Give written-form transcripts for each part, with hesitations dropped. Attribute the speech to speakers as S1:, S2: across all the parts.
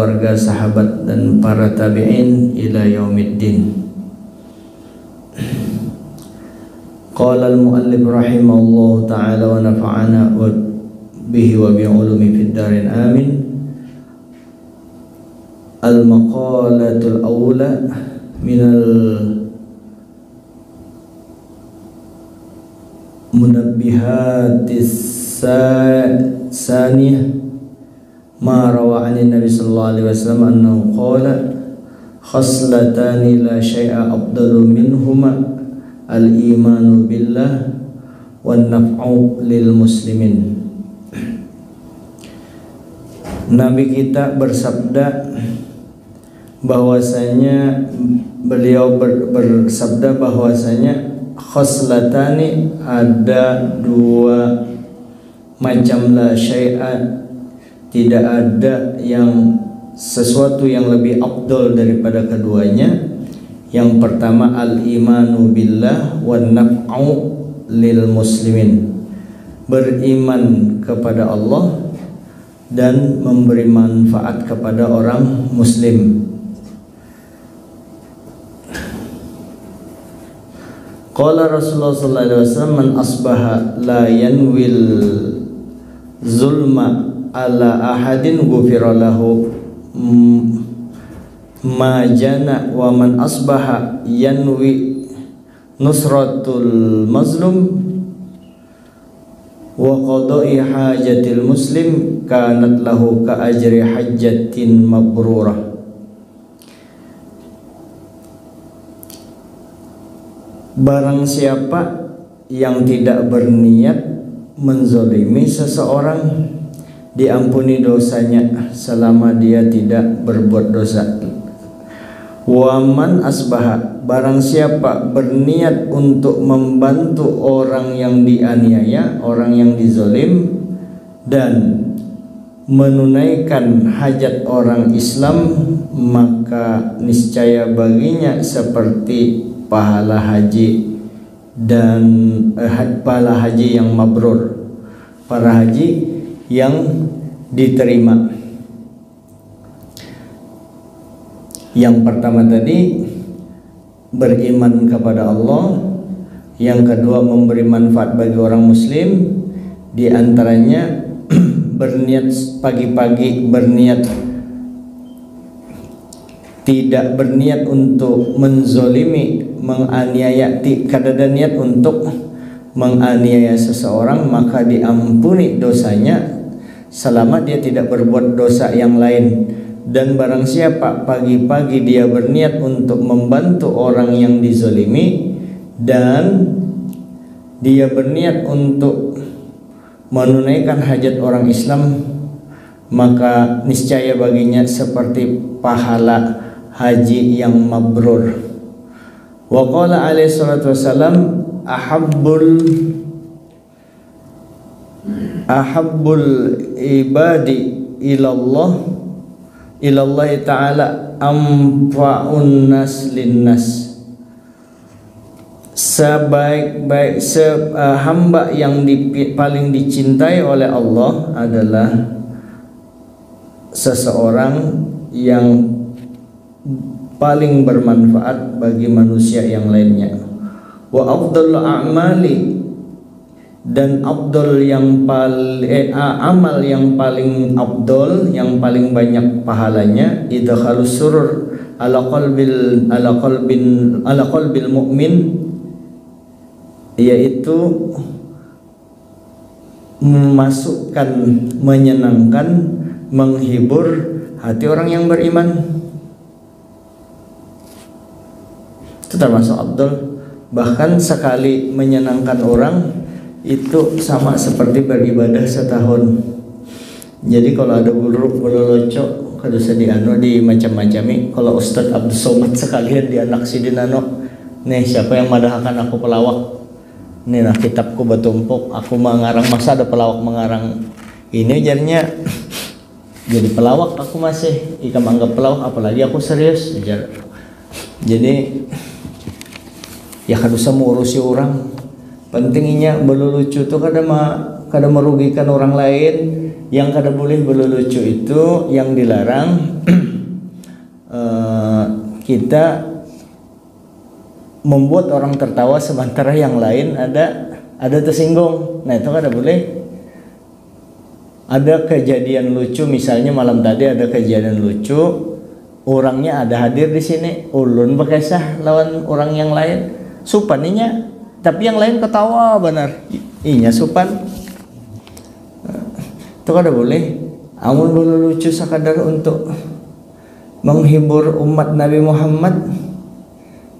S1: keluarga, sahabat dan para tabi'in ila yaumiddin. Qala al-muallif rahimahullahu ta'ala wa nafa'ana bihi wa bi'ulumi fid darin amin. Al-maqalatul awla minal munabbihatis saniyah ma rawa 'an Nabi sallallahu alaihi wasallam annahu qala khaslatani la syai'a afdalu minhuma al-imanu billah wan naf'u lil muslimin. Nabi kita bersabda bahwasanya beliau bersabda bahwasanya khoslatani, ada dua macam, la syai'a, tidak ada yang sesuatu yang lebih afdal daripada keduanya. Yang pertama al-imanu billah wan naf'u lil muslimin, beriman kepada Allah dan memberi manfaat kepada orang muslim. Qala Rasulullah sallallahu alaihi wasallam, man asbaha la yanwil zulma ala ahadin ghufira lahu ma jana, wa man asbaha yanwi nusratul mazlum wa qada'i hajatil muslim kanat lahu ka ajri hajjatin mabrurah. Barang siapa yang tidak berniat menzolimi seseorang, diampuni dosanya selama dia tidak berbuat dosa. Waman asbaha, barang siapa berniat untuk membantu orang yang dianiaya, orang yang dizolim, dan menunaikan hajat orang Islam, maka niscaya baginya seperti pahala haji dan pahala haji yang mabrur, para haji yang diterima. Yang pertama tadi beriman kepada Allah, yang kedua memberi manfaat bagi orang muslim, di antaranya berniat pagi-pagi, tidak berniat untuk menzolimi, menganiaya, kada ada niat untuk menganiaya seseorang, maka diampuni dosanya selama dia tidak berbuat dosa yang lain. Dan barang siapa pagi-pagi dia berniat untuk membantu orang yang dizolimi dan dia berniat untuk menunaikan hajat orang Islam, maka niscaya baginya seperti pahala haji yang mabrur. Wa qala alaihi salatu wassalam, ahabbul ibadi ilallah ta'ala anfa'un nas linnas. Sebaik-baik hamba yang paling dicintai oleh Allah adalah seseorang yang paling bermanfaat bagi manusia yang lainnya. Wa afdalul a'mali, dan afdal yang amal yang paling afdal, yang paling banyak pahalanya, idkhalus surur ala qalbil mu'min, yaitu memasukkan, menyenangkan, menghibur hati orang yang beriman. Itu termasuk afdal. Bahkan sekali menyenangkan orang itu sama seperti beribadah setahun. Jadi kalau ada buruk bololoco kada usah di macam-macami. Kalau Ustadz Abdul Somad sekalian di anak sidin nih siapa yang madahkan aku pelawak, nih nah kitabku bertumpuk, aku mengarang, masa ada pelawak mengarang ini, jadinya jadi pelawak aku masih ikam anggap pelawak, apalagi aku serius. Jadi ya kada usah mengurusi orang. Pentingnya berlucu itu kada merugikan orang lain. Yang kada boleh berlucu itu yang dilarang kita membuat orang tertawa sementara yang lain ada tersinggung. Nah itu kada boleh. Ada kejadian lucu, misalnya malam tadi ada kejadian lucu, orangnya ada hadir di sini, ulun bekesah lawan orang yang lain, supaninya, tapi yang lain ketawa benar, inya supan. Itu kada boleh. Amun boleh lucu sekadar untuk menghibur umat Nabi Muhammad,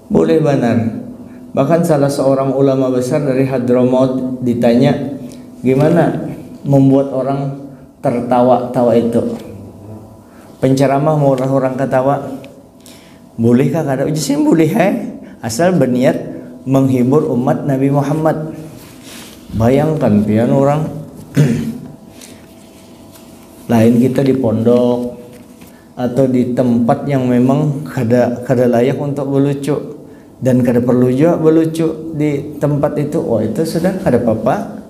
S1: boleh benar. Bahkan salah seorang ulama besar dari Hadramaut ditanya, gimana membuat orang tertawa-tawa itu? Penceramah mau orang ketawa, bolehkah? Kada ujisin boleh, asal berniat menghibur umat Nabi Muhammad. Bayangkan pian orang lain kita di pondok atau di tempat yang memang kada layak untuk berlucu, dan kada perlu juga berlucu di tempat itu. Oh itu sudah kada apa-apa.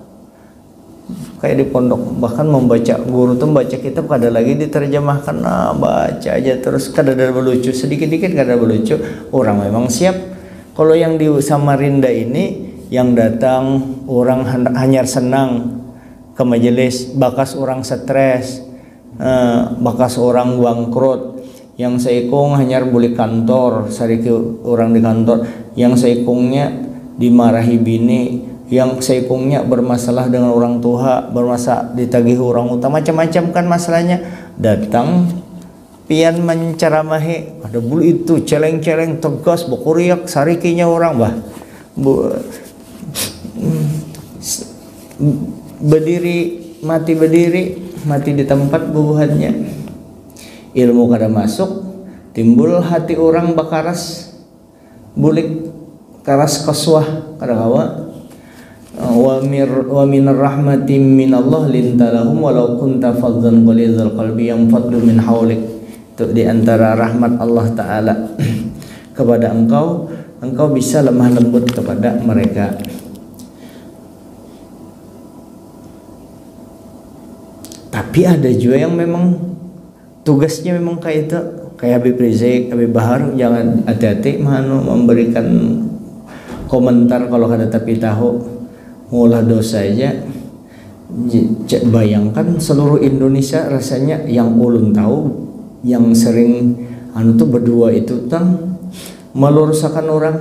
S1: Kayak di pondok, bahkan membaca, guru tuh baca kitab kada lagi diterjemahkan, nah baca aja terus, kada ada berlucu, sedikit-dikit kada berlucu. Orang memang siap. Kalau yang di Samarinda ini yang datang orang hanya senang ke majelis, bakas orang stres, bakas orang bangkrut, yang seikung hanya boleh kantor, sariki orang di kantor, yang seikungnya dimarahi bini, yang seikungnya bermasalah dengan orang tua, bermasalah ditagih orang utang, macam-macam kan masalahnya. Datang pian menceramahi, ada bulu itu celeng-celeng tegas bokuriak sarikinya orang bah. Berdiri mati di tempat bubuhannya. Ilmu kada masuk, timbul hati orang bakaras, bulik karas kaswah kada kawa. Wa min rahmatin min Allah lintalahum walau kunta faddan ghalidhal qalbi yang fadlu min haulik. Itu di antara rahmat Allah Ta'ala kepada engkau bisa lemah lembut kepada mereka. Tapi ada juga yang memang tugasnya memang kayak itu, kayak Habib Rizik, Habib Bahar, jangan hati-hati memberikan komentar kalau kada tapi tahu ngulah dosa aja. Bayangkan seluruh Indonesia rasanya yang ulun tahu yang sering tuh berdua itu tang meluruskan orang,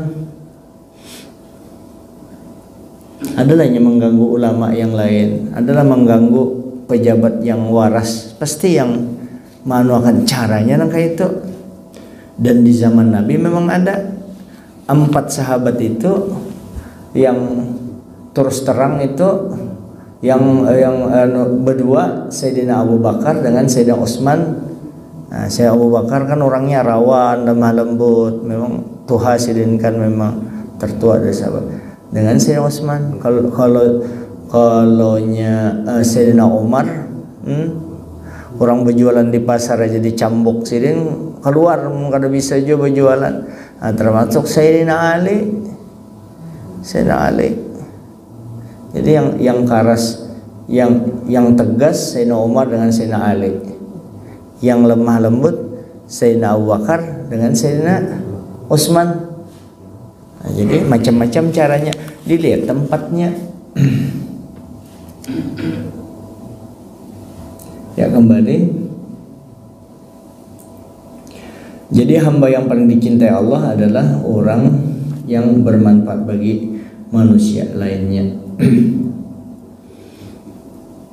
S1: adalah yang mengganggu ulama yang lain, adalah mengganggu pejabat yang waras, pasti yang akan caranya nang kayak itu. Dan di zaman Nabi memang ada 4 sahabat itu yang terus terang itu, yang berdua, Sayyidina Abu Bakar dengan Sayyidina Utsman. Nah, Sayyidina Abu Bakar kan orangnya rawan, lemah lembut, memang Tuhan sidinkan memang tertua dari sahabat. Dengan Sayyidina Utsman, kalaunya Sayyidina Umar, orang berjualan di pasar aja dicambuk sidin, keluar kada bisa juga berjualan. Nah, termasuk Sayyidina Ali. Jadi yang karas, yang tegas Sayyidina Umar dengan Sayyidina Ali, yang lemah lembut Sayyidina Abu Bakar dengan Sayyidina Utsman. Nah, jadi macam-macam caranya, dilihat tempatnya. Ya kembali. Jadi hamba yang paling dicintai Allah adalah orang yang bermanfaat bagi manusia lainnya.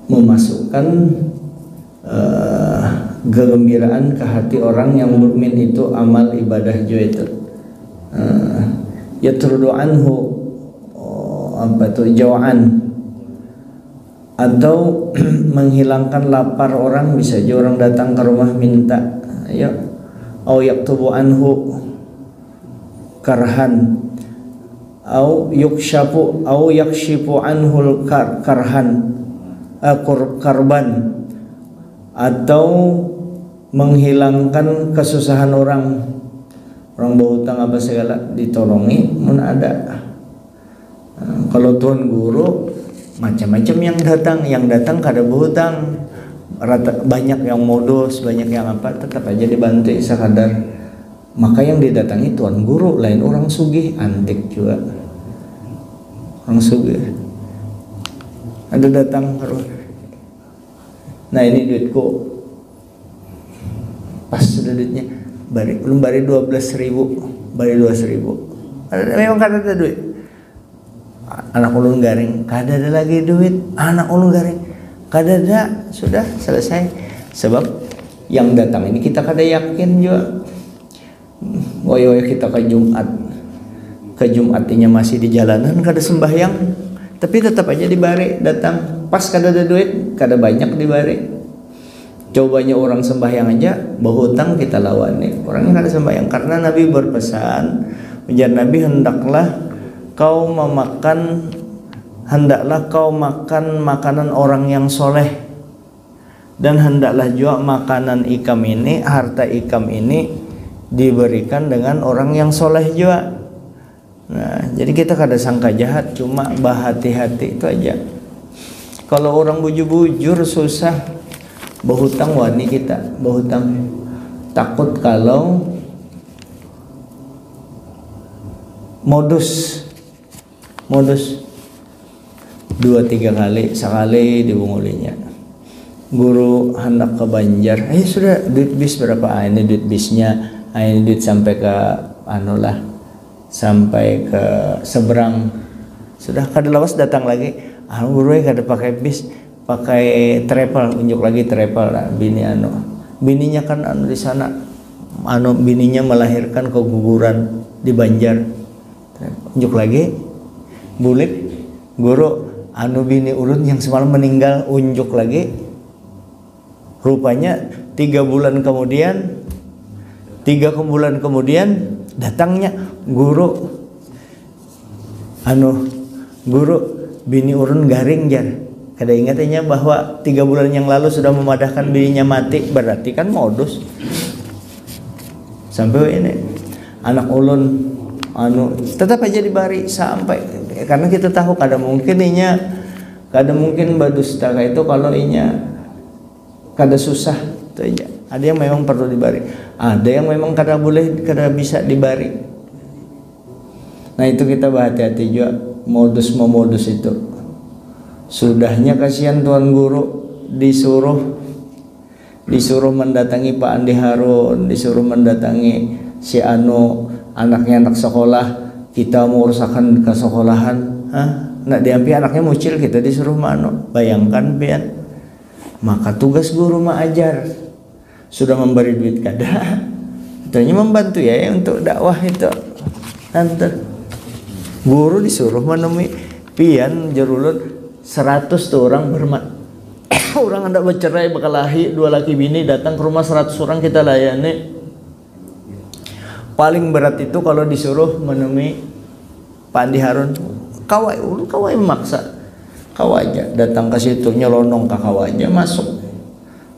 S1: Memasukkan kegembiraan ke hati orang yang mukmin itu amal ibadah juga itu. Yatrudu anhu jawaan, atau menghilangkan lapar orang, bisa aja orang datang ke rumah minta, ya, au yaktubu anhu karhan, au yukshafu au yakshifu anhul karhan karban, atau menghilangkan kesusahan orang berhutang apa segala ditolongi mun ada. Kalau tuan guru macam-macam yang datang kada berhutang, banyak yang modus, banyak yang apa, tetap aja dibantu sekadar Maka yang didatangi tuan guru lain orang sugih, antik juga. Orang sugih. Ada datang, nah ini duitku. Pas sudah duitnya, belum bari 12.000, bari 12.000. Memang kada ada duit. Anak ulun garing, kada ada lagi duit. Anak ulun garing, kada ada. Sudah selesai. Sebab yang datang ini kita kada yakin juga. Woy kita ke Jumatinya masih di jalanan, kada sembahyang, tapi tetap aja dibari datang. Pas kada ada duit, kada banyak dibari. Cobanya orang sembahyang aja, berhutang kita lawan nih. Orangnya kada sembahyang karena Nabi berpesan, ujar Nabi, hendaklah kau makan makanan orang yang soleh, dan hendaklah juga makanan ikam ini, harta ikam ini diberikan dengan orang yang soleh juga. Nah, jadi kita kada sangka jahat, cuma bahati-hati itu aja. Kalau orang bujur-bujur susah, berhutang wani kita, berhutang. Takut kalau modus 2-3 kali, sekali dibungulinya. Guru hendak ke Banjar, sudah duit bis berapa? Ini duit bisnya, ini duit sampai ke sampai ke seberang. Sudah kada lawas datang lagi, guru kada pakai bis, pakai travel, unjuk lagi travel lah. Bininya kan di sana, bininya melahirkan keguguran di Banjar. Unjuk lagi, bulik guru, bini ulun yang semalam meninggal, unjuk lagi. Rupanya 3 bulan kemudian datangnya guru, guru bini urun garing jar. Kada ingatnya bahwa 3 bulan yang lalu sudah memadahkan bininya mati, berarti kan modus. Sampai ini anak ulun tetap aja dibari sampai, karena kita tahu kada mungkin badusta itu kalau kada susah itu aja. Ada yang memang perlu dibari, ada yang memang kada bisa dibari. Nah itu kita berhati-hati juga modus itu. Sudahnya kasihan tuan guru disuruh mendatangi Pak Andi Harun, disuruh mendatangi si anaknya anak sekolah, kita mau urusakan ke sekolahan, nak diampi anaknya mucil, kita disuruh bayangkan pian. Maka tugas guru ajar, sudah memberi duit kada, tentunya membantu ya untuk dakwah itu. Nanti guru disuruh menemui pian jarulun 100 tuh orang orang hendak bercerai berkelahi, 2 laki bini datang ke rumah 100 orang kita layani. Paling berat itu kalau disuruh menemui Pak Andi Harun, kawai memaksa. Kau aja datang ke situ, nyelonong ke kau aja masuk,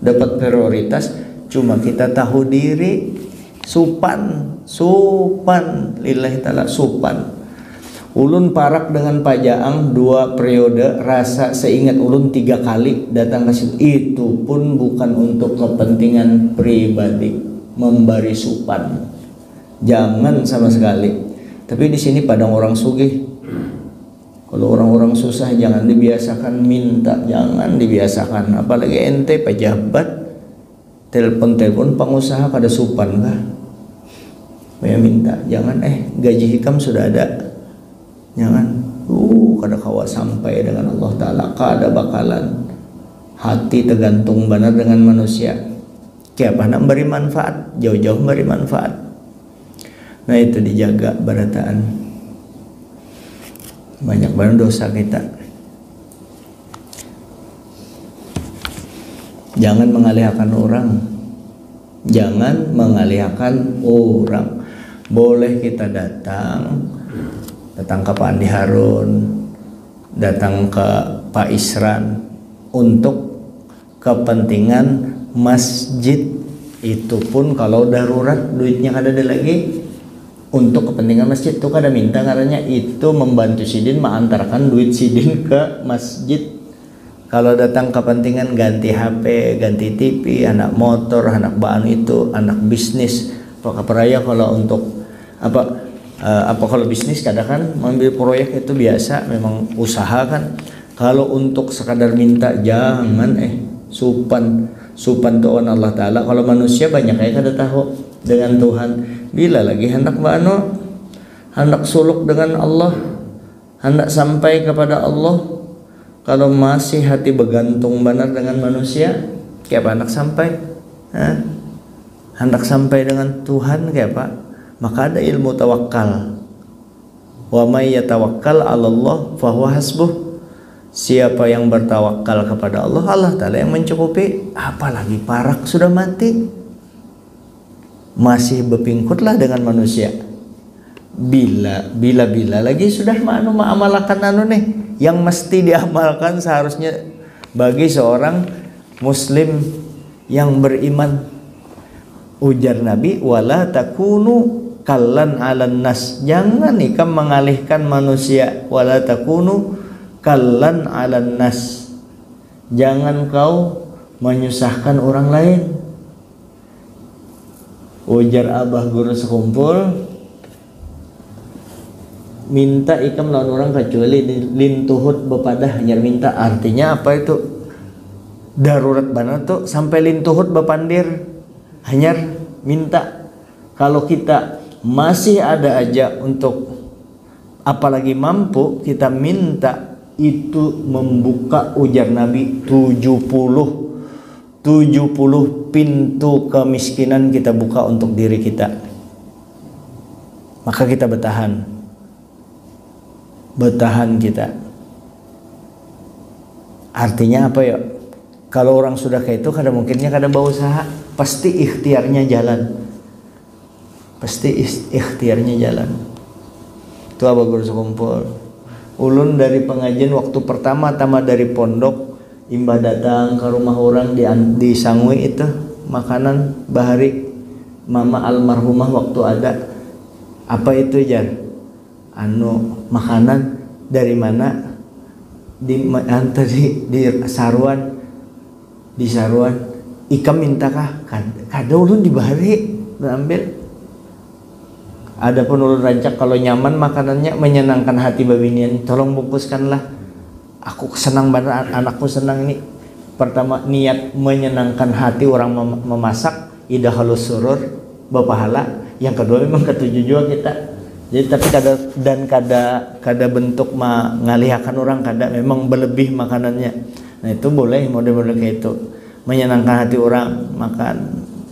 S1: dapat prioritas. Cuma kita tahu diri, supan lillahi ta'ala, supan. Ulun parak dengan Pak Jaang 2 periode, rasa seingat ulun 3 kali datang ke situ. Itu pun bukan untuk kepentingan pribadi, memberi supan, jangan sama sekali. Tapi di sini padang orang sugih. Kalau orang-orang susah jangan dibiasakan minta, jangan dibiasakan. Apalagi ente pejabat, telepon pengusaha kada supan kah? Minta, jangan gaji hikam sudah ada. Jangan, kada kawa sampai dengan Allah Ta'ala, kada bakalan. Hati tergantung benar dengan manusia. Kiapa nak beri manfaat, jauh-jauh beri manfaat. Nah itu dijaga barataan. Banyak banget dosa kita. Jangan mengalihkan orang. Boleh kita datang ke Pak Andi Harun, datang ke Pak Isran untuk kepentingan masjid. Itu pun kalau darurat duitnya kada ada lagi, untuk kepentingan masjid itu kada minta, karena itu membantu sidin mengantarkan duit sidin ke masjid. Kalau datang kepentingan ganti HP, ganti TV, anak motor, anak bahan itu, anak bisnis, Peraya kalau untuk apa kalau bisnis kadang kan mengambil proyek itu biasa, memang usaha kan. Kalau untuk sekadar minta jangan supan tuan Allah Ta'ala. Kalau manusia banyak kada tahu dengan Tuhan. Bila lagi hendak hendak suluk dengan Allah, hendak sampai kepada Allah, kalau masih hati bergantung benar dengan manusia, kayak apa hendak sampai? Hendak sampai dengan Tuhan kayak apa? Maka ada ilmu tawakal. Wa may yatawakkal 'ala Allah fa huwa hasbuh. Siapa yang bertawakal kepada Allah, Allah Ta'ala yang mencukupi. Apalagi parak sudah mati, masih berpingkutlah dengan manusia. Bila lagi sudah ma'amalakan nih yang mesti diamalkan seharusnya bagi seorang muslim yang beriman. Ujar Nabi, wala takunu kallan 'alan nas. Jangan ikam mengalihkan manusia. Wala takunu kallan 'alan nas. Jangan kau menyusahkan orang lain. Ujar abah guru sekumpul, minta ikam lawan orang kecuali lintuhut bepadah hanya minta. Artinya apa itu? Darurat banget tuh sampai lintuhut bepandir hanya minta. Kalau kita masih ada aja untuk apalagi mampu kita minta, itu membuka ujar Nabi 70 pintu kemiskinan kita buka untuk diri kita. Maka kita bertahan kita. Artinya apa ya? Kalau orang sudah kayak itu kada mungkinnya kada berusaha, pasti ikhtiarnya jalan. Itu apa guru sekumpul. Ulun dari pengajian waktu pertama dari pondok, imbah datang ke rumah orang di Sangui itu makanan bahari mama almarhumah waktu ada. Apa itu jar? Makanan dari mana? Di Saruan. Di Saruan. Ikam mintakah? Kada ulun dibahari ambil. Adapun ulun rancak kalau nyaman makanannya menyenangkan hati babinian, tolong bungkuskanlah. Aku senang banget, anakku senang ini. Pertama niat menyenangkan hati orang memasak, idahulus surur, berpahala. Yang kedua memang ketujuh juga kita. Jadi tapi kada bentuk mengalihkan orang, kada memang berlebih makanannya. Nah itu boleh model-model kayak itu, menyenangkan hati orang.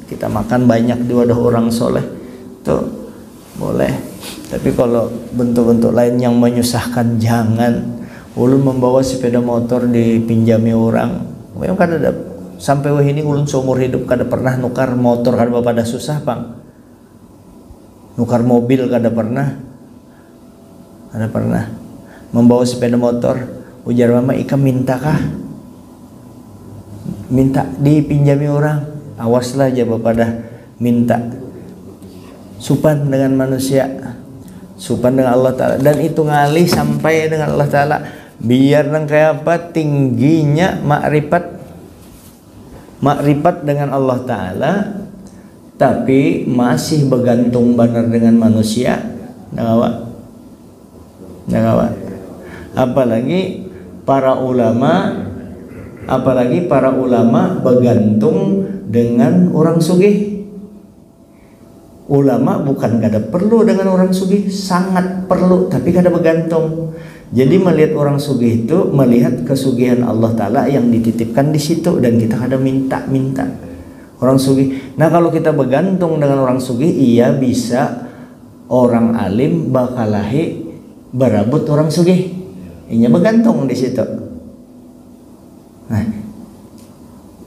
S1: Kita makan banyak di wadah orang soleh itu boleh. Tapi kalau bentuk-bentuk lain yang menyusahkan jangan. Ulun membawa sepeda motor dipinjami orang, memang kada sampai ini ulun seumur hidup kada pernah nukar motor, kada pada susah bang. Nukar mobil kada pernah. Membawa sepeda motor, ujar mama, ikam minta kah? Minta dipinjami orang. Awaslah aja pada minta. Supan dengan manusia, supan dengan Allah Ta'ala, dan itu ngalih sampai dengan Allah Ta'ala. Biar nang kayak apa tingginya makrifat dengan Allah Ta'ala, tapi masih bergantung benar dengan manusia, nagawa. Apalagi para ulama bergantung dengan orang sugih. Ulama bukan kada perlu dengan orang sugih, sangat perlu, tapi kada bergantung. Jadi melihat orang sugih itu melihat kesugihan Allah Ta'ala yang dititipkan di situ, dan kita kada minta orang sugih. Nah kalau kita bergantung dengan orang sugih, iya bisa orang alim bakalahi berabut orang sugih. Inya bergantung di situ. Nah,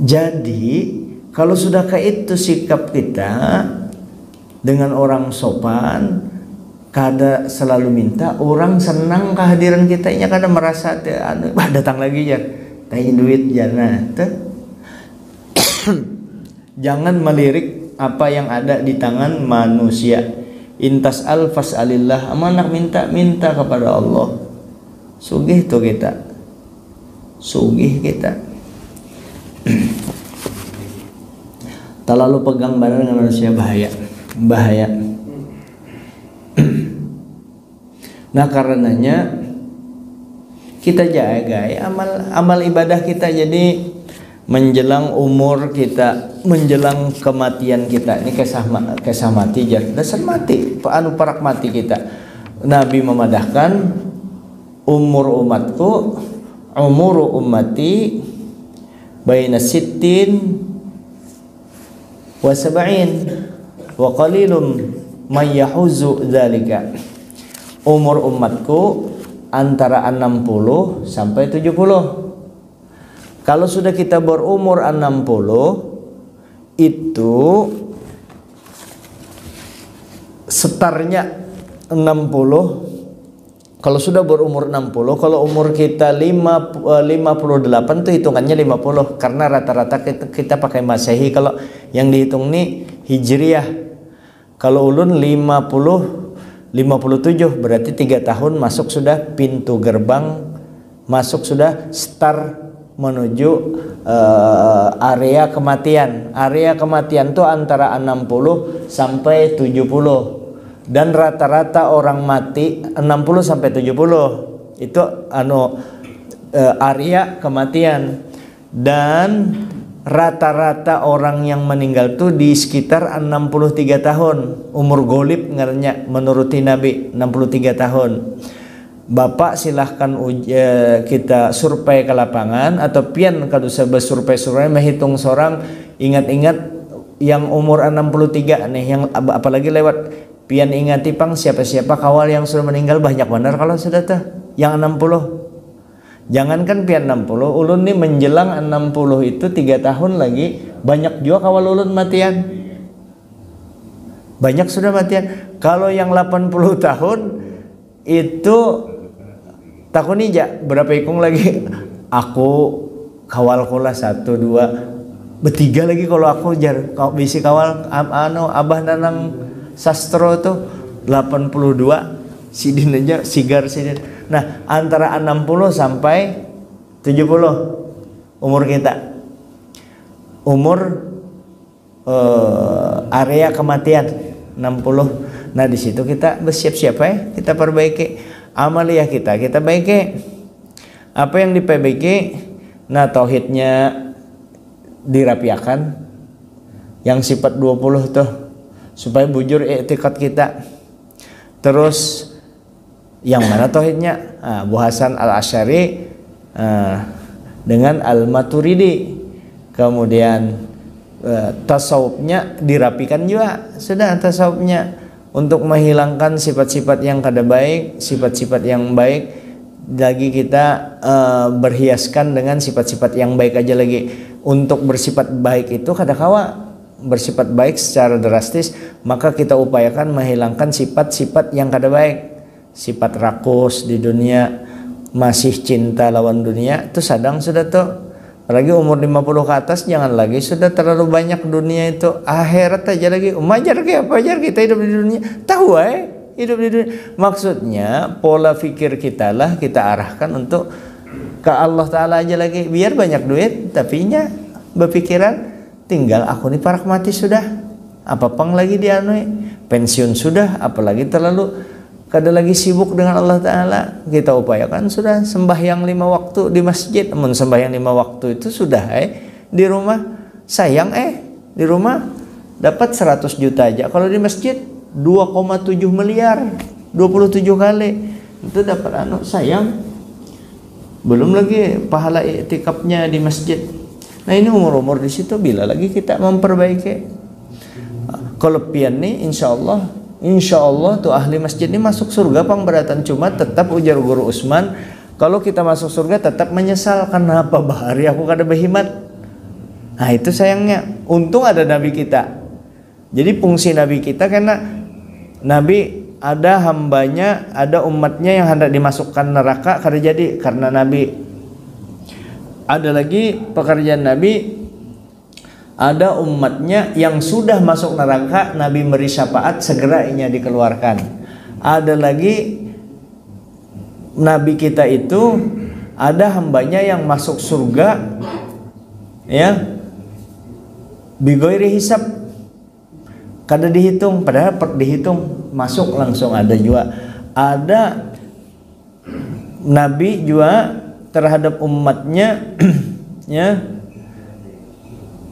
S1: jadi kalau sudah kayak itu sikap kita dengan orang sopan, kada selalu minta, orang senang kehadiran kita, nya kada merasa datang lagi ya, tanya duit jana. Jangan melirik apa yang ada di tangan manusia. Intas al fas'alillah, amanah minta kepada Allah. Sugih tuh kita. Terlalu pegang badan dengan manusia bahaya. bahaya. Nah karenanya kita jaga ya amal ibadah kita, jadi menjelang umur kita, menjelang kematian kita ini kesah mati jar dasar mati anu parak mati kita. Nabi memadahkan umur umatku, umuru ummati baina sittin wa sab'in wa qalilum may yahuzu dzalika. Umur umatku antara 60 sampai 70. Kalau sudah kita berumur 60 itu setarnya 60. Kalau sudah berumur 60, kalau umur kita 58 tuh hitungannya 50 karena rata-rata kita pakai Masehi. Kalau yang dihitung nih Hijriah. Kalau ulun 57 berarti 3 tahun masuk sudah pintu gerbang, masuk sudah start menuju area kematian. Area kematian tuh antara 60 sampai 70 dan rata-rata orang mati 60 sampai 70 itu area kematian. Dan rata-rata orang yang meninggal tuh di sekitar 63 tahun umur golib ngaranya menuruti Nabi 63 tahun. Bapak silahkan kita survei ke lapangan atau pian kadu sebab survei menghitung seorang, ingat-ingat yang umur 63 nih, yang apalagi lewat pian ingati pang siapa-siapa kawal yang sudah meninggal banyak benar kalau sudah tuh yang 60. Jangankan pian 60, ulun nih menjelang 60 itu 3 tahun lagi banyak juga kawal ulun matian. Banyak sudah matian. Kalau yang 80 tahun itu takun ija berapa ikung lagi? Aku kawal kula 1 2 bertiga lagi kalau aku jar bisi kawal abah nanang sastro tuh 82 sidin aja sigar sidin. Nah antara 60 sampai 70 umur kita, umur area kematian 60. Nah di situ kita bersiap-siap ya, kita perbaiki amaliyah kita baiki. Apa yang diperbaiki? Nah tauhidnya dirapiakan, yang sifat 20 tuh supaya bujur i'tiqad kita. Terus yang mana tauhidnya? Abu Hasan Al-Asy'ari dengan Al-Maturidi. Kemudian tasawufnya dirapikan juga sudah tasawufnya untuk menghilangkan sifat-sifat yang kada baik, sifat-sifat yang baik lagi kita berhiaskan dengan sifat-sifat yang baik aja lagi. Untuk bersifat baik itu kada kawa bersifat baik secara drastis, maka kita upayakan menghilangkan sifat-sifat yang kada baik. Sifat rakus di dunia, masih cinta lawan dunia itu sadang sudah tuh. Apalagi umur 50 ke atas jangan lagi sudah terlalu banyak dunia itu, akhirat aja lagi. Umajar ke apa ajar kita hidup di dunia, tahu hidup di dunia. Maksudnya pola pikir kita lah kita arahkan untuk ke Allah Ta'ala aja lagi. Biar banyak duit tapi nya berpikiran tinggal aku nih parak mati sudah, apa pang lagi dianui, pensiun sudah, apalagi terlalu kada lagi sibuk dengan Allah Ta'ala. Kita upayakan sudah sembahyang 5 waktu di masjid. Namun sembahyang 5 waktu itu sudah di rumah. Sayang di rumah dapat 100 juta aja. Kalau di masjid 2,7 miliar 27 kali itu dapat sayang. Belum lagi pahala i'tikafnya di masjid. Nah ini umur-umur di situ bila lagi kita memperbaiki. Kelebihan nih Insya Allah tuh ahli masjid ini masuk surga pangberatan. Cuma tetap ujar guru Usman, kalau kita masuk surga tetap menyesal kenapa bahari aku kada berhimat. Nah itu sayangnya. Untung ada Nabi kita. Jadi fungsi Nabi kita karena Nabi ada hambanya, ada umatnya yang hendak dimasukkan neraka kada jadi karena Nabi. Ada lagi pekerjaan Nabi, ada umatnya yang sudah masuk neraka, Nabi beri syafaat segera inya dikeluarkan. Ada lagi Nabi kita itu ada hambanya yang masuk surga ya bighairi hisab, kada dihitung, padahal dihitung masuk langsung. Ada juga ada Nabi juga terhadap umatnya ya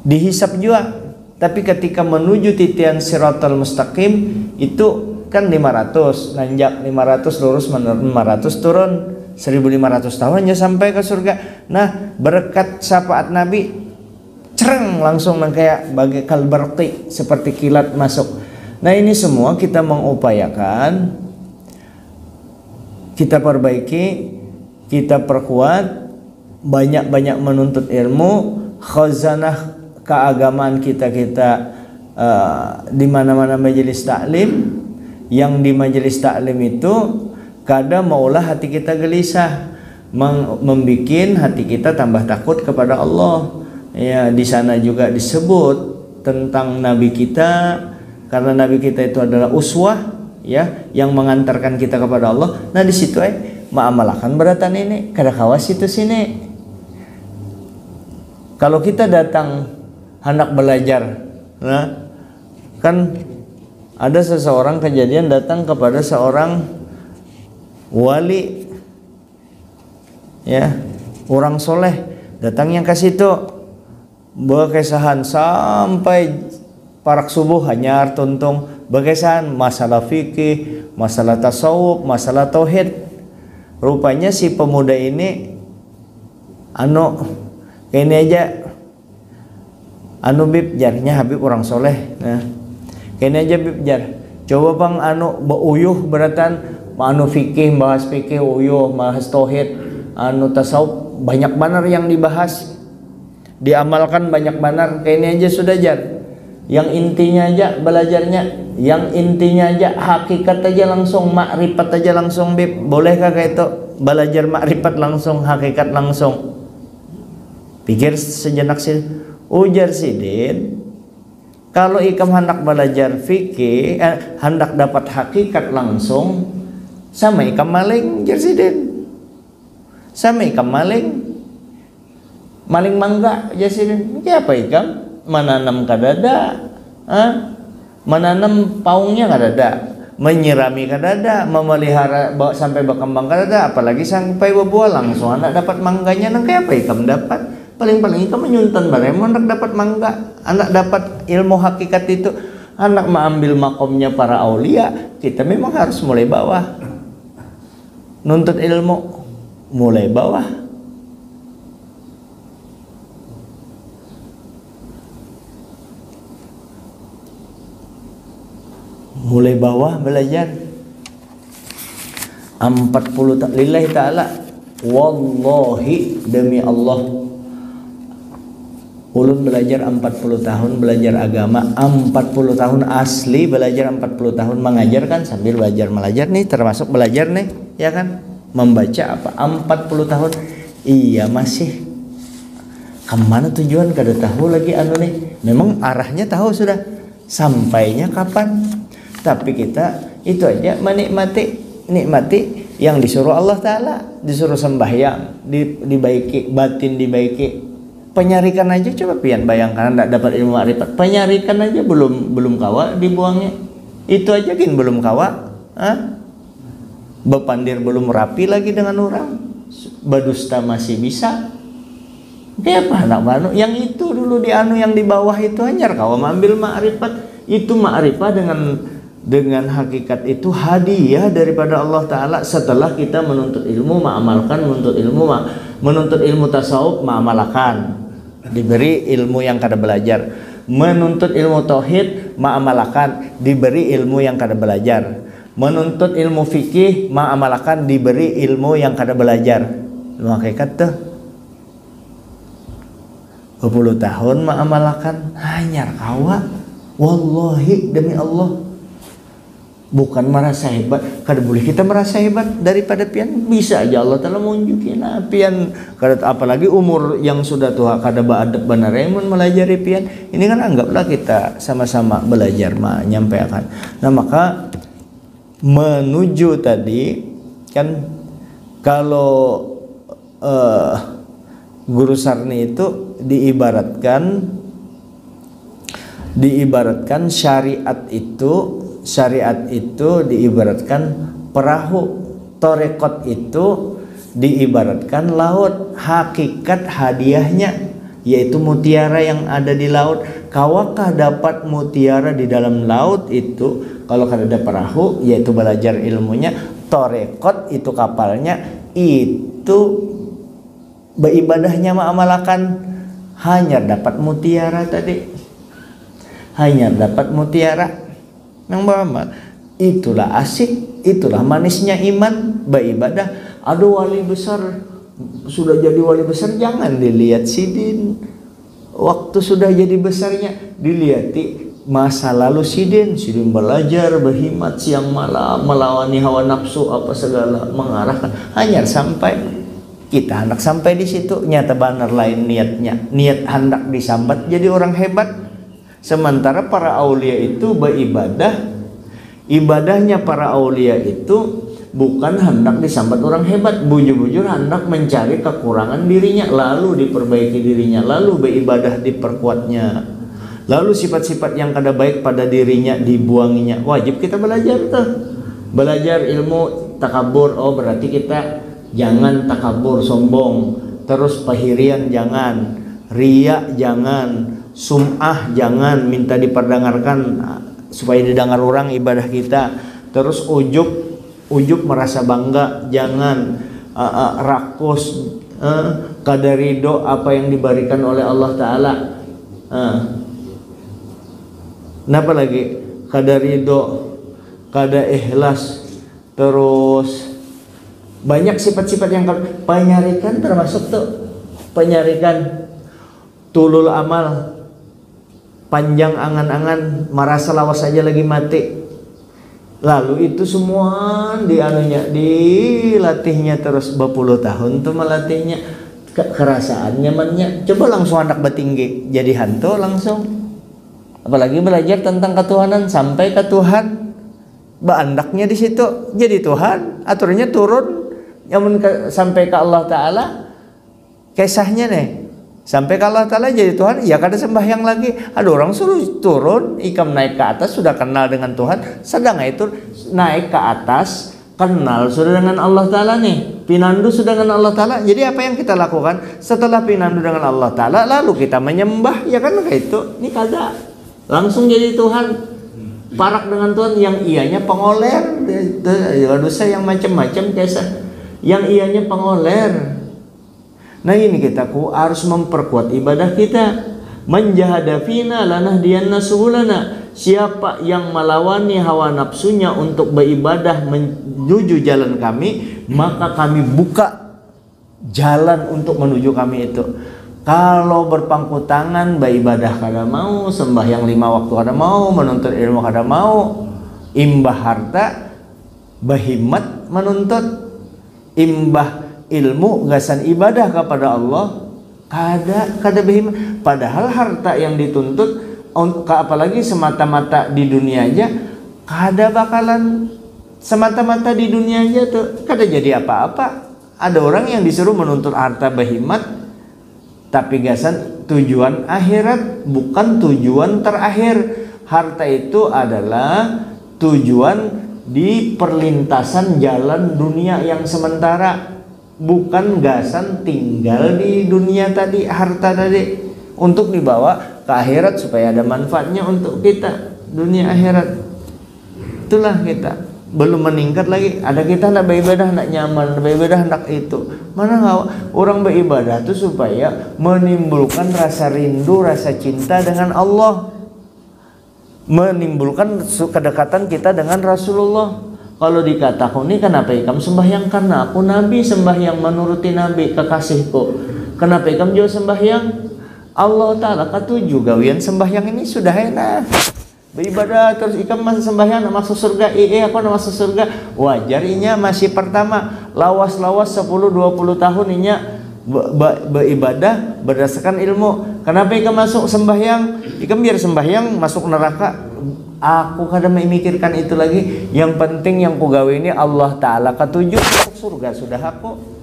S1: dihisap juga, tapi ketika menuju titian Siratal Mustaqim itu kan 500 nanjak 500 lurus 500 turun 1500 tahunnya sampai ke surga. Nah berkat syafaat Nabi cereng langsung kayak bagai kalbarqi, seperti kilat masuk. Nah ini semua kita mengupayakan, kita perbaiki, kita perkuat, banyak-banyak menuntut ilmu, khazanah keagamaan kita di mana-mana majelis taklim. Yang di majelis taklim itu kadang maulah hati kita gelisah, membikin hati kita tambah takut kepada Allah. Ya, di sana juga disebut tentang Nabi kita, karena Nabi kita itu adalah uswah, ya, yang mengantarkan kita kepada Allah. Nah di situ ma'amalakan beratan ini, kada kawas itu sini. Kalau kita datang hendak belajar, nah, kan ada seseorang kejadian datang kepada seorang wali, ya, orang soleh, datangnya ke situ. Berkesahan sampai parak subuh hanya tuntung berkesahan masalah fikih, masalah tasawuf, masalah tauhid. Rupanya si pemuda ini ini aja bib jarnya Habib orang soleh. Nah, ini aja bib jar. Coba bang beuyuh beratan fikih, bahas fikih, uyuh bahas tauhid, tasawuf, banyak banar yang dibahas. Diamalkan banyak banar, kayak ini aja sudah jar. Yang intinya aja belajarnya, yang intinya aja hakikat aja langsung, makrifat aja langsung bib. Bolehkah kayak itu belajar makrifat langsung, hakikat langsung? Pikir sejenak sih, ujar sidin. Kalau ikam hendak belajar fikih, hendak dapat hakikat langsung, sama ikam maling, jar sidin. Sama ikam maling mangga jasin. Apa ikam menanam kadada, menanam paungnya kadada, menyirami kadada, memelihara sampai berkembang kadada, apalagi sampai berbuah langsung anak dapat mangganya. Nang kayak apa ikam dapat? Paling-paling ikam menyuntan bareng anak dapat mangga, anak dapat ilmu hakikat itu. Anak mengambil makomnya para aulia, kita memang harus mulai bawah, nuntut ilmu mulai bawah. Mulai bawah belajar 40 lillahi ta'ala, wallahi demi Allah, ulun belajar 40 tahun belajar agama, 40 tahun asli belajar, 40 tahun mengajar kan sambil belajar belajar nih, termasuk belajar nih, ya kan, membaca apa 40 tahun. Iya masih kemana tujuan kada tahu lagi nih. Memang arahnya tahu sudah, sampainya kapan. Tapi kita itu aja nikmati yang disuruh Allah Ta'ala, disuruh sembahyang, dibaiki batin, dibaiki penyarikan aja. Coba pian bayangkan tidak dapat ilmu makrifat, penyarikan aja belum kawa dibuangnya, itu aja kan belum kawa, bepandir belum rapi lagi dengan orang, berdusta masih bisa. Kayak apa anak banu yang itu dulu yang di bawah itu hanyar kawa mengambil makrifat. Itu makrifat dengan hakikat itu hadiah daripada Allah Ta'ala. Setelah kita menuntut ilmu, mengamalkan, menuntut ilmu tasawuf, mengamalkan, diberi ilmu yang kada belajar. Menuntut ilmu tauhid, mengamalkan, diberi ilmu yang kada belajar. Menuntut ilmu fikih, mengamalkan, diberi ilmu yang kada belajar. Ilmu hakikat tuh 20 tahun mengamalkan hanyar kawa, wallahi demi Allah. Bukan merasa hebat, kada boleh kita merasa hebat daripada pian, bisa aja Allah telah menunjukin pian, apalagi umur yang sudah tua kada baadab benar mun melajari pian. Ini kan anggaplah kita sama-sama belajar menyampaikan. Nah maka menuju tadi kan, kalau Guru Sarni itu diibaratkan Diibaratkan syariat itu diibaratkan perahu, torekot itu diibaratkan laut. Hakikat hadiahnya yaitu mutiara yang ada di laut. Kawakah dapat mutiara di dalam laut itu kalau ada perahu, yaitu belajar ilmunya. Torekot itu kapalnya, itu beribadahnya ma'amalakan, hanya dapat mutiara tadi, hanya dapat mutiara yang beramal. Itulah asik, itulah manisnya iman, beribadah. Aduh, wali besar, sudah jadi wali besar jangan dilihat sidin. Waktu sudah jadi besarnya dilihati masa lalu sidin belajar berhimat siang malam, melawani hawa nafsu apa segala, mengarahkan hanya sampai kita hendak sampai di situ. Nyata benar lain niatnya, niat hendak disambat jadi orang hebat. Sementara para aulia itu beribadah, ibadahnya para aulia itu bukan hendak disambat orang hebat, bujur-bujur hendak mencari kekurangan dirinya, lalu diperbaiki dirinya, lalu beribadah diperkuatnya, lalu sifat-sifat yang kada baik pada dirinya dibuanginya. Wajib kita belajar tuh, belajar ilmu takabur. Oh berarti kita jangan takabur, sombong, terus pahirian jangan, riya jangan, sum'ah jangan, minta diperdengarkan supaya didengar orang ibadah kita. Terus ujub merasa bangga jangan, rakus, kada ridho apa yang diberikan oleh Allah Ta'ala. Kenapa lagi? Kada ridho, kada ikhlas, terus banyak sifat-sifat yang penyarikan termasuk tuh. Penyarikan, tulul amal, panjang angan-angan, merasa lawas saja lagi mati. Lalu itu semua dilatihnya terus berpuluh tahun tuh melatihnya, kerasaan nyamannya. Coba langsung anak bertinggi jadi hantu langsung. Apalagi belajar tentang ketuhanan sampai ke Tuhan, beandaknya di situ jadi Tuhan, aturannya turun. Sampai ke Allah Ta'ala, kisahnya nih, sampai ke Allah Ta'ala jadi Tuhan, ya kada sembahyang lagi. Ada orang suruh turun, ikam naik ke atas, sudah kenal dengan Tuhan. Sedang itu naik ke atas, kenal sudah dengan Allah Ta'ala nih, pinandu sudah dengan Allah Ta'ala. Jadi apa yang kita lakukan setelah pinandu dengan Allah Ta'ala, lalu kita menyembah, ya kan kayak itu. Ini kada langsung jadi Tuhan. Parak dengan Tuhan yang ianya pengoler, dosa yang macam-macam kisah, yang ianya pengoler. Nah ini kita harus memperkuat ibadah kita. Menjahada fina lanahdiyanna subulana. Siapa yang melawani hawa nafsunya untuk beribadah menuju jalan kami, maka kami buka jalan untuk menuju kami itu. Kalau berpangku tangan beribadah kada mau, sembahyang 5 waktu kada mau, menuntut ilmu kada mau, imbah harta, berhimmat menuntut, imbah ilmu gasan ibadah kepada Allah, kada berhimmat. Padahal harta yang dituntut, apalagi semata-mata di dunia aja, kada bakalan semata-mata di dunia aja tuh, kada jadi apa-apa. Ada orang yang disuruh menuntut harta berhimmat, tapi gasan tujuan akhirat, bukan tujuan terakhir. Harta itu adalah tujuan di perlintasan jalan dunia yang sementara, bukan gasan tinggal di dunia tadi, harta tadi, untuk dibawa ke akhirat supaya ada manfaatnya untuk kita dunia akhirat. Itulah kita belum meningkat lagi. Ada kita hendak beribadah, hendak nyaman, beribadah hendak itu. Mana orang beribadah itu supaya menimbulkan rasa rindu, rasa cinta dengan Allah, menimbulkan kedekatan kita dengan Rasulullah. Kalau dikatakan ini kenapa ikam sembahyang, karena aku Nabi sembahyang menuruti Nabi kekasihku. Kenapa ikam juga sembahyang? Allah Ta'ala katuju gawian sembahyang ini sudah enak. Beribadah terus ikam masih sembahyang masuk surga, aku nak masuk surga. Wajar inya masih pertama lawas-lawas 10-20 tahun inya beribadah berdasarkan ilmu. Kenapa ikam masuk sembahyang? Ikam biar sembahyang masuk neraka. Aku kadang memikirkan itu lagi. Yang penting yang ku gawe ini Allah Ta'ala katuju masuk surga, sudah aku.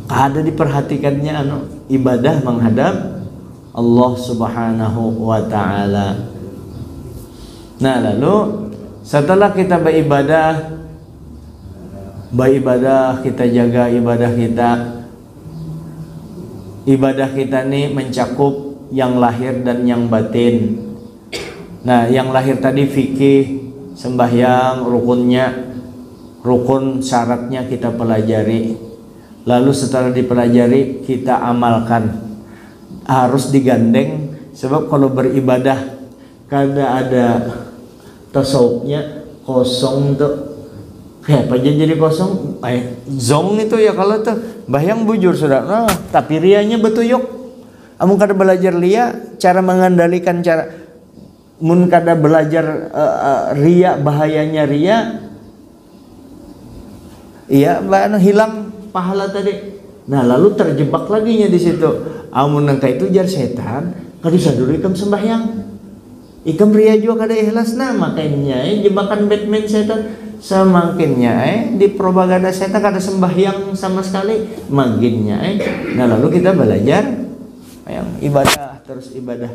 S1: Kada diperhatikannya ibadah menghadap Allah Subhanahu wa taala. Nah, lalu setelah kita beribadah, kita jaga ibadah kita. Ibadah kita nih mencakup yang lahir dan yang batin. Nah, yang lahir tadi fikih, sembahyang, rukun syaratnya kita pelajari. Lalu setelah dipelajari kita amalkan. Harus digandeng, sebab kalau beribadah kada ada tasawufnya kosong tuh. Kayak apa aja jadi kosong? Zong itu ya kalau tuh bayang bujur sudah. Nah, tapi rianya betuyuk. Amun kada belajar ria, cara mengendalikan cara mun kada belajar ria, bahayanya ria. Iya, hilang pahala tadi. Nah, lalu terjebak lagi nya di situ. Amun nangka itu jar setan, kada bisa dulu ikam sembahyang. Ikam ria juga kada ikhlas, nah makanya jebakan Batman setan. Semakinnya di propaganda setan kada sembahyang sama sekali, makinnya nah lalu kita belajar yang ibadah, terus ibadah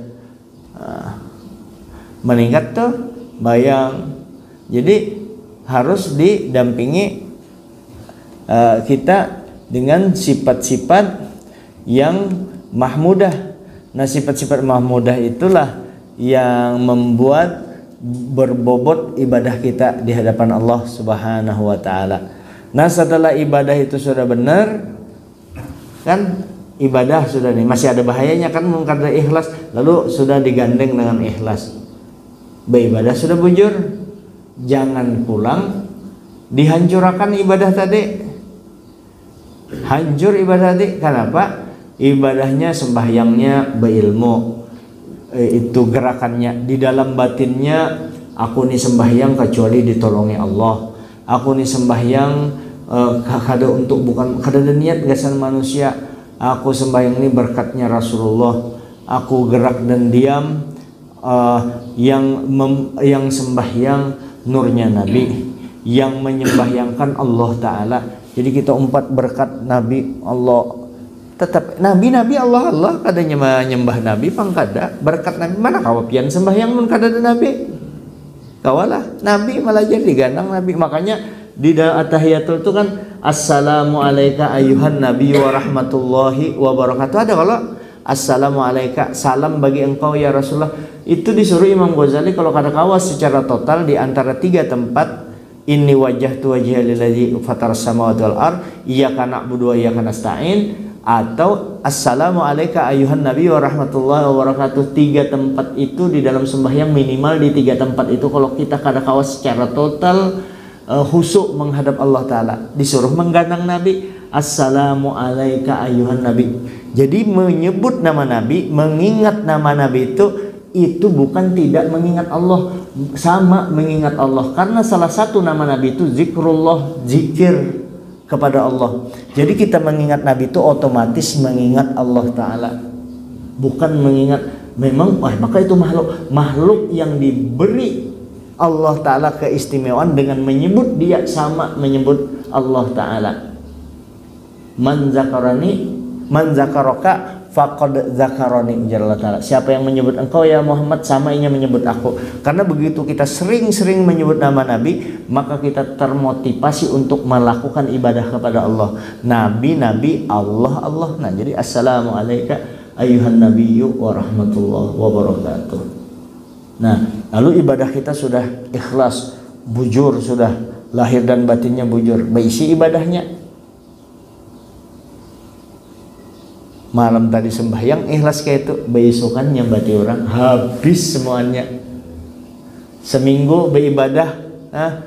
S1: meningkat tuh bayang. Jadi harus didampingi kita dengan sifat-sifat yang mahmudah. Nah, sifat-sifat mahmudah itulah yang membuat berbobot ibadah kita di hadapan Allah Subhanahu wa taala. Nah, setelah ibadah itu sudah benar, kan ibadah sudah nih, masih ada bahayanya kan mungkin ada ikhlas, lalu sudah digandeng dengan ikhlas. Beribadah sudah bujur, jangan pulang dihancurkan ibadah tadi. Hancur ibadah tadi, kenapa? Ibadahnya, sembahyangnya berilmu. Itu gerakannya di dalam batinnya, aku nih sembahyang kecuali ditolongi Allah. Aku nih sembahyang kada untuk bukan kada ada niat gasan manusia. Aku sembahyang ini berkatnya Rasulullah. Aku gerak dan diam yang sembahyang nurnya Nabi, yang menyembahyangkan Allah Ta'ala. Jadi kita umpat berkat Nabi Allah. Tetap Nabi Allah kadanya menyembah Nabi pangkada berkat Nabi mana kawapian sembahyang mun kada ada Nabi kawalah Nabi malah jadi digandang Nabi. Makanya di at-tahiyatul itu kan assalamu alayka ayuhan nabi wa rahmatullahi wa barakatuh. Ada kalau assalamu alayka, salam bagi engkau ya Rasulullah. Itu disuruh Imam Ghazali kalau kada kawas secara total di antara 3 tempat, inni wajjahtu wajhiya lillazi fataras samawati wal ard iyyaka na'budu wa iyyaka nasta'in, atau assalamu alayka ayuhan nabi wa rahmatullahi wa barakatuh. 3 tempat itu di dalam sembahyang, minimal di 3 tempat itu kalau kita kada kawas secara total khusyuk menghadap Allah Ta'ala, disuruh menggandang Nabi assalamu alayka ayuhan nabi. Jadi menyebut nama Nabi, mengingat nama Nabi itu bukan tidak mengingat Allah, sama mengingat Allah, karena salah satu nama Nabi itu zikrullah, zikir kepada Allah. Jadi kita mengingat Nabi itu otomatis mengingat Allah Ta'ala, bukan mengingat memang maka itu makhluk yang diberi Allah Ta'ala keistimewaan dengan menyebut dia sama menyebut Allah Ta'ala. Man zakaraka faqad zakaroni, ujar Allah Ta'ala. Siapa yang menyebut engkau ya Muhammad, sama ia menyebut aku. Karena begitu kita sering-sering menyebut nama Nabi, maka kita termotivasi untuk melakukan ibadah kepada Allah. Nabi, Allah. Nah, jadi assalamu alayka ayuhan nabiyyu wa rahmatullahi wa barakatuh. Nah, lalu ibadah kita sudah ikhlas, bujur, sudah lahir dan batinnya bujur, berisi ibadahnya. Malam tadi sembahyang ikhlas kayak itu, besokan nyambati orang habis semuanya. Seminggu beribadah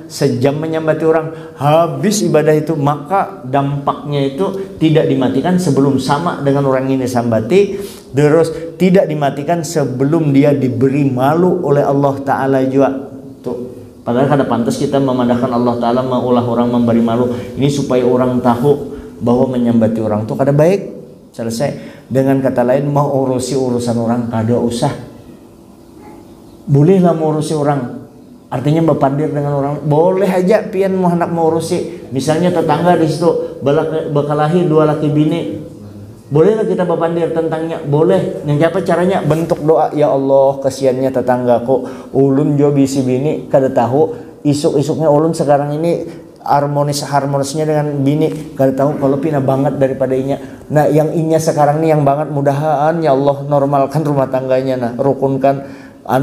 S1: sejam menyambati orang, habis ibadah itu. Maka dampaknya itu tidak dimatikan sebelum sama dengan orang ini sambati, terus tidak dimatikan sebelum dia diberi malu oleh Allah Ta'ala juga tuh. Padahal kada pantas kita memandangkan Allah Ta'ala maulah orang memberi malu. Ini supaya orang tahu bahwa menyambati orang itu kada baik. Selesai. Dengan kata lain, mau urusi urusan orang kada usah. Bolehlah mau urusi orang, artinya berpandir dengan orang, boleh aja pian mau hendak mau urusi. Misalnya tetangga di situ bakal lahir 2 laki bini, Bolehlah kita bapandir tentangnya, boleh. Yang apa caranya? Bentuk doa, ya Allah kasihannya tetanggaku, ulun jo bisi bini kada tahu isuk-isuknya ulun sekarang ini harmonisnya dengan bini, kada tahu kalau pina banget daripada inya. Nah yang inya sekarang nih yang banget, mudahan ya Allah normalkan rumah tangganya, nah rukunkan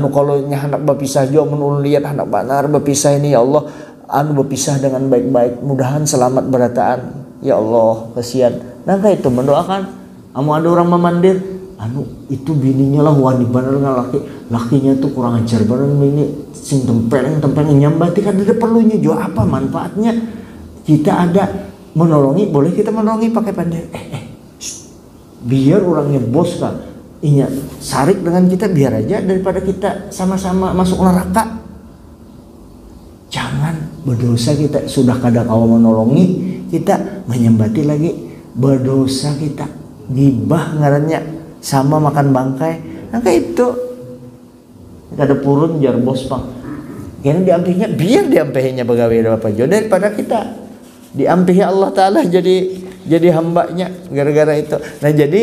S1: kalau nya hendak berpisah jo, mun lihat hendak banar berpisah ini ya Allah berpisah dengan baik-baik, mudahan selamat berataan ya Allah kasihan. Nah kayak itu mendoakan. Amu ada orang memandir, itu bininya lah wani bener dengan lakinya tuh kurang ajar bener ini sing tempeleng nyambati, kan ada perlunya juga apa manfaatnya kita ada menolongi, boleh kita menolongi pakai pandir. Biar orangnya bos kan inya sarik dengan kita, biar aja daripada kita sama-sama masuk neraka. Jangan berdosa kita sudah kada kawan menolongi, kita menyambati lagi berdosa kita. Gibah ngarannya sama makan bangkai. Nah kayak itu kada purun jar bos pang. Kini diampihnya, biar diampihinya pegawai apa jo daripada kita diampihi Allah Ta'ala jadi hambanya gara-gara itu. Nah jadi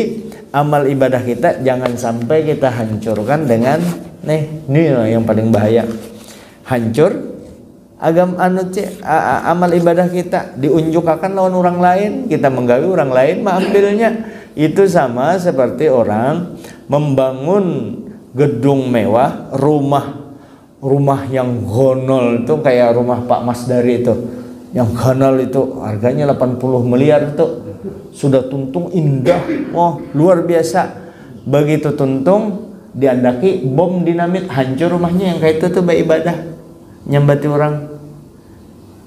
S1: amal ibadah kita jangan sampai kita hancurkan dengan ini yang paling bahaya. Hancur amal ibadah kita diunjukkan lawan orang lain, kita menggawi orang lain mengambilnya. Itu sama seperti orang membangun gedung mewah, rumah yang honol itu kayak rumah Pak Masdari itu. Yang honol itu harganya 80 miliar tuh. Sudah tuntung indah, luar biasa. Begitu tuntung diandaki bom dinamit, hancur rumahnya yang kayak itu tuh beribadah. Nyambati orang.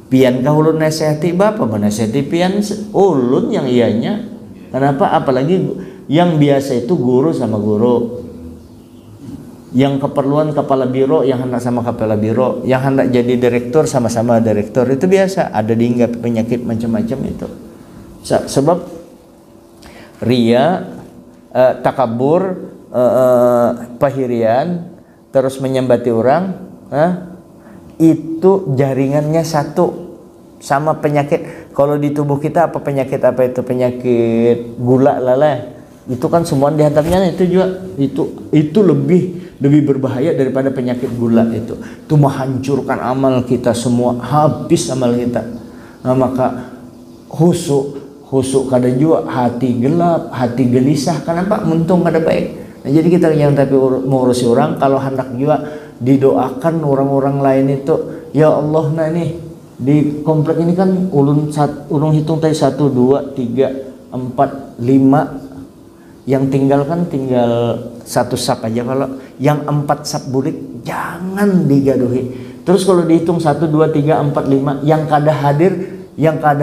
S1: Pian kah ulun nasihati bapak menasihati pian ulun yang ianya. Kenapa? Apalagi yang biasa itu guru sama guru, yang keperluan kepala biro yang hendak sama kepala biro, yang hendak jadi direktur sama-sama direktur, itu biasa. Ada diingat penyakit macam-macam itu. Sebab ria, takabur, pahirian, terus menyambati orang, itu jaringannya satu sama penyakit. Kalau di tubuh kita apa penyakit, apa itu penyakit gula lalai, itu kan semua dihantarnya itu juga itu lebih berbahaya daripada penyakit gula itu menghancurkan amal kita semua, habis amal kita. Nah, maka husuk kada juga, hati gelap, hati gelisah, kenapa? Muntung kada baik. Nah, jadi kita yang tapi mengurusi orang, kalau hendak juga didoakan orang-orang lain itu, ya Allah, nah nih di komplek ini kan ulun hitung tadi 1, 2, 3, 4, 5, yang tinggal satu sap aja. Kalau yang 4 sap bulik jangan digaduhi. Terus kalau dihitung 1, 2, 3, 4, 5 yang kada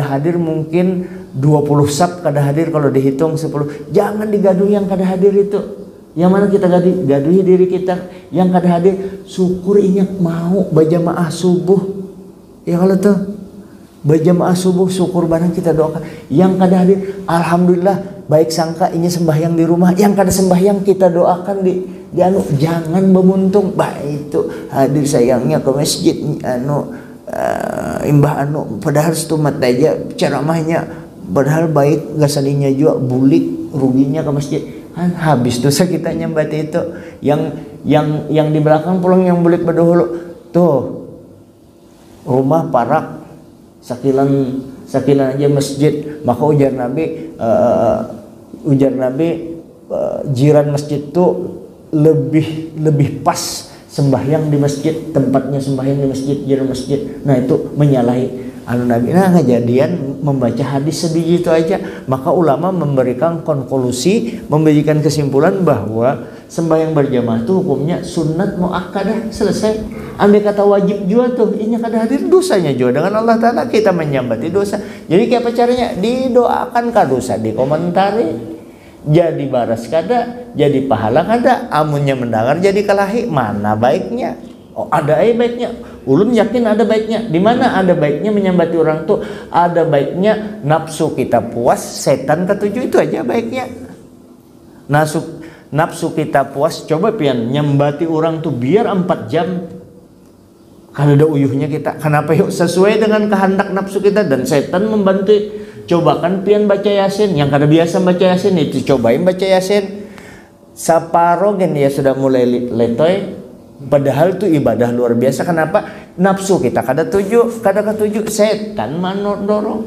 S1: hadir mungkin 20 sap kada hadir, kalau dihitung 10, jangan digaduhi yang kada hadir itu. Yang mana kita gaduhi diri kita yang kada hadir, syukurinya mau berjamaah subuh. Ya kalau tuh berjamaah subuh syukur barang kita doakan. Yang kada hadir, alhamdulillah baik sangka ini sembahyang di rumah. Yang kada sembahyang kita doakan di jangan memuntung. Baik itu hadir sayangnya ke masjid imbah padahal stumat aja ceramahnya, padahal baik gasalinya juga bulik ruginya ke masjid. Habis dosa kita nyambati itu. Yang di belakang pulang yang bulik berdahulu tuh rumah parak sakilan aja masjid. Maka ujar Nabi jiran masjid tuh lebih pas sembahyang di masjid, tempatnya sembahyang di masjid, jiran masjid. Nah itu menyalahi Nabi. Nah kejadian membaca hadis sebiji itu aja, maka ulama memberikan konklusi, memberikan kesimpulan bahwa sembahyang berjamaah itu hukumnya sunat muakkadah, selesai. Andai kata wajib juga tuh, ini kada hadir dosanya juga dengan Allah Ta'ala, kita menyambati dosa. Jadi apa caranya? Didoakan kadosa, dikomentari, jadi baras kada, jadi pahala kada, amunnya mendengar jadi kelahi, mana baiknya? Oh ada baiknya. Ulun yakin ada baiknya. Di mana ada baiknya menyambati orang tuh? Ada baiknya nafsu kita puas, setan ketujuh, itu aja baiknya. Nafsu kita puas, coba pian nyambati orang tuh biar 4 jam. Kan ada uyuhnya kita. Kenapa yuk? Sesuai dengan kehendak nafsu kita, dan setan membantu cobakan pian baca Yasin. Yang kada biasa baca Yasin itu cobain baca Yasin. Saparo gen ya sudah mulai letoy. Padahal itu ibadah luar biasa. Kenapa? Nafsu kita kada ketuju, setan manut dorong.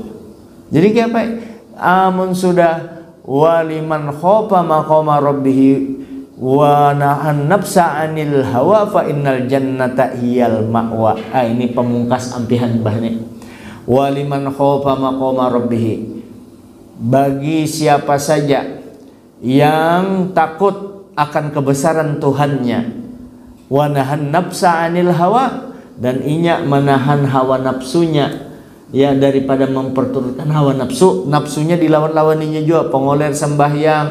S1: Jadi kayak apa? Amun sudah waliman khofa maqama rabbih wa nahan nafsa 'anil hawa fa innal jannata hiyal ma'wa. Ini pemungkas ampihan bahne. Waliman khofa maqama rabbih, bagi siapa saja yang takut akan kebesaran Tuhannya, wa nahan nafsa 'anil hawa, dan inya menahan hawa nafsunya, ya, daripada memperturutkan hawa nafsu. Nafsunya dilawan-lawaninya juga, pengoler sembahyang,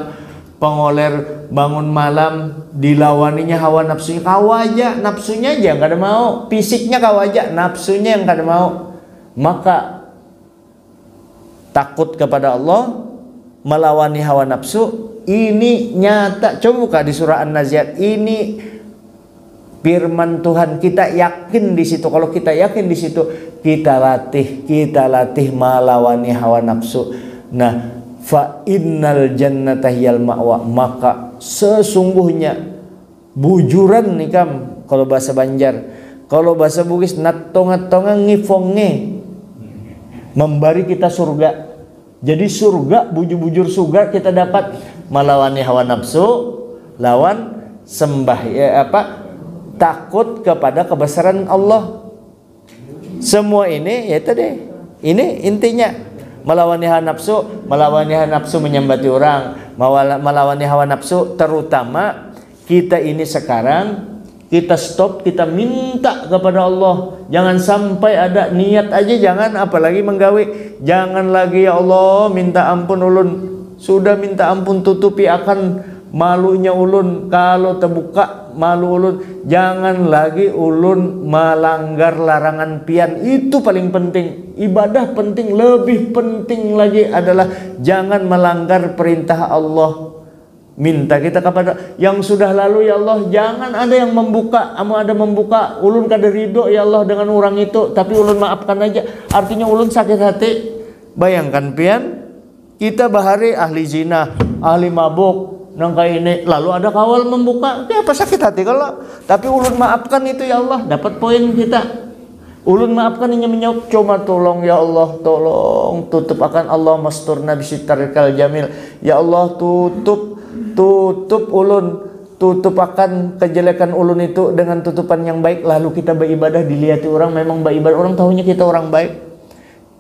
S1: pengoler bangun malam, dilawaninya hawa nafsunya. Kawaja nafsunya aja nggak ada mau, fisiknya kawaja, nafsunya yang nggak ada mau. Maka takut kepada Allah, melawani hawa nafsu, ini nyata. Coba buka di surah An-Nazi'at, ini firman Tuhan, kita yakin di situ. Kalau kita yakin di situ, kita latih melawani hawa nafsu. Nah, fa innal jannata hiyal ma'wa, maka sesungguhnya bujuran nih kam, kalau bahasa Banjar. Kalau bahasa Bugis natonga-tonga ngifonge, memberi kita surga. Jadi surga, bujur-bujur surga kita dapat melawani hawa nafsu, lawan takut kepada kebesaran Allah. Semua ini ya tadi, ini intinya melawani hawa nafsu menyembati orang, melawani hawa nafsu. Terutama kita ini sekarang, kita stop, kita minta kepada Allah. Jangan sampai ada niat aja, jangan, apalagi menggawe. Jangan lagi, ya Allah minta ampun ulun, sudah minta ampun tutupi akan malunya ulun, kalau terbuka malu ulun. Jangan lagi ulun melanggar larangan pian, itu paling penting. Ibadah penting, lebih penting lagi adalah jangan melanggar perintah Allah. Minta kita kepada yang sudah lalu, ya Allah, jangan ada yang membuka, ada membuka, ulun kada ridho ya Allah dengan orang itu, tapi ulun maafkan aja. Artinya ulun sakit hati. Bayangkan pian, kita bahari ahli zina, ahli mabuk, nangka ini, lalu ada kawal membuka, ya apa sakit hati kalau, tapi ulun maafkan itu ya Allah, dapat poin kita. Ulun maafkan, hanya menjawab, cuma tolong ya Allah, tolong tutup akan Allah masturna bisitarikal jamil. Ya Allah, tutup ulun, tutup akan kejelekan ulun itu dengan tutupan yang baik. Lalu kita beribadah, dilihati orang, memang beribadah, orang tahunya kita orang baik.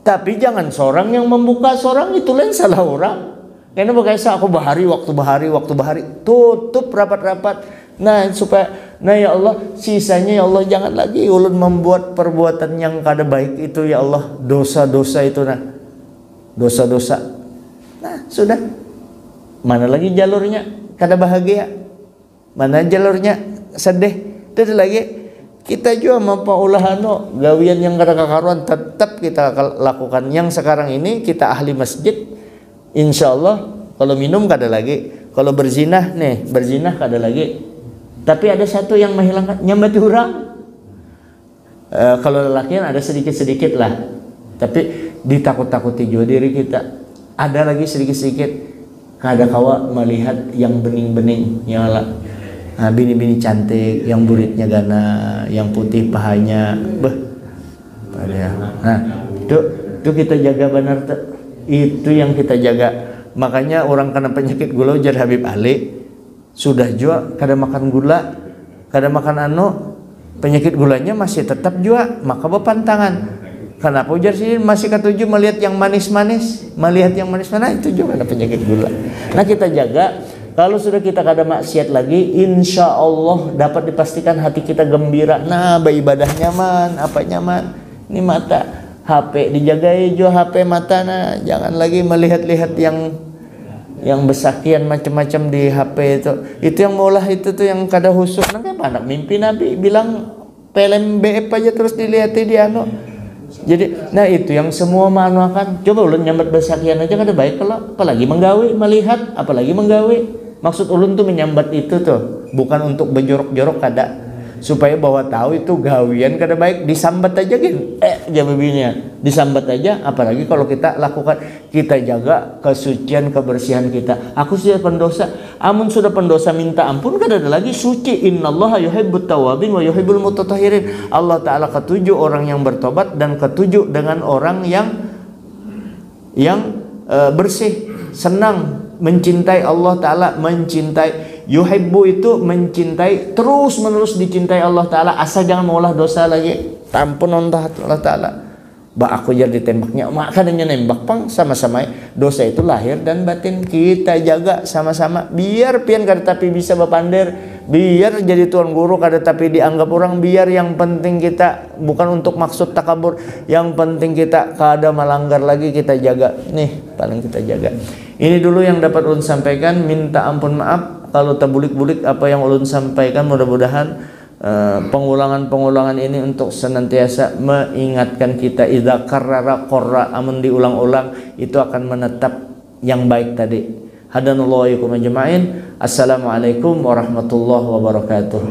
S1: Tapi jangan seorang yang membuka, seorang itu lain salah orang. Karena bagaimana aku waktu bahari, tutup rapat-rapat. Nah supaya, nah ya Allah, sisanya ya Allah jangan lagi ulun membuat perbuatan yang kada baik itu ya Allah, dosa-dosa itu, nah dosa-dosa. Nah sudah, mana lagi jalurnya kada bahagia, mana jalurnya sedih. Itu lagi kita juga mampaulahano gawian yang kada kakaruan tetap kita lakukan. Yang sekarang ini kita ahli masjid, insya Allah kalau minum kada lagi, kalau berzinah kada lagi. Tapi ada satu yang menghilangkan, nyambati orang. Kalau lelakian ada sedikit-sedikit lah, tapi ditakut-takuti juga diri kita. Ada lagi sedikit-sedikit, kada kawa melihat yang bening-bening, yang ala bini-bini cantik, yang buritnya gana, yang putih pahanya, nah itu kita jaga benar tuh. Itu yang kita jaga. Makanya orang kena penyakit gula, ujar Habib Ali, sudah juga kada makan gula, kada makan penyakit gulanya masih tetap juga, maka berpantangan. Kenapa ujar sih masih ketujuh melihat yang manis-manis, itu juga ada penyakit gula. Nah kita jaga. Kalau sudah kita kada maksiat lagi, insya Allah dapat dipastikan hati kita gembira. Nah beribadah nyaman, apa nyaman. Ini mata, HP dijagai juga, HP mata, nah jangan lagi melihat-lihat yang besakian macam-macam di HP itu. Itu yang maulah itu tuh yang kada husuk. Nah anak mimpi Nabi bilang film BF aja terus dilihatin di Jadi, nah itu yang semua manuakan. Coba ulun nyambat besakian aja kada baik kalau, apalagi menggawe, melihat, apalagi menggawe. Maksud ulun tuh menyambat itu tuh bukan untuk bejorok-jorok kada. supaya bahwa tahu itu gawian kada baik, disambat aja gin jawabinya disambat aja. Apalagi kalau kita lakukan, kita jaga kesucian kebersihan kita. Aku sudah pendosa, amun sudah pendosa minta ampun kada ada lagi suci. Innallaha yuhibbut tawabin wa yuhibbul mutatahhirin. Allah Ta'ala ketujuh orang yang bertobat dan ketujuh dengan orang yang bersih, senang, mencintai Allah Ta'ala, mencintai. Yuhibbu itu mencintai, terus menerus dicintai Allah Ta'ala, asal jangan mengolah dosa lagi. Tampun Allah Ta'ala. Aku jadi tembaknya, mak kadangnya nembak pang sama-sama. Dosa itu lahir dan batin, kita jaga sama-sama. Biar pian kada tapi bisa bapander, biar jadi tuan guru kada tapi dianggap orang, biar yang penting kita bukan untuk maksud takabur, yang penting kita kada melanggar lagi, kita jaga. Nih paling kita jaga. Ini dulu yang dapat ulun sampaikan. Minta ampun maaf kalau terbulik-bulik apa yang ulun sampaikan. Mudah-mudahan pengulangan-pengulangan ini untuk senantiasa mengingatkan kita, idza karrara qarra, amun diulang-ulang itu akan menetap yang baik tadi. Hadanallahu wa iyyakum ajma'in. Assalamualaikum warahmatullahi wabarakatuh.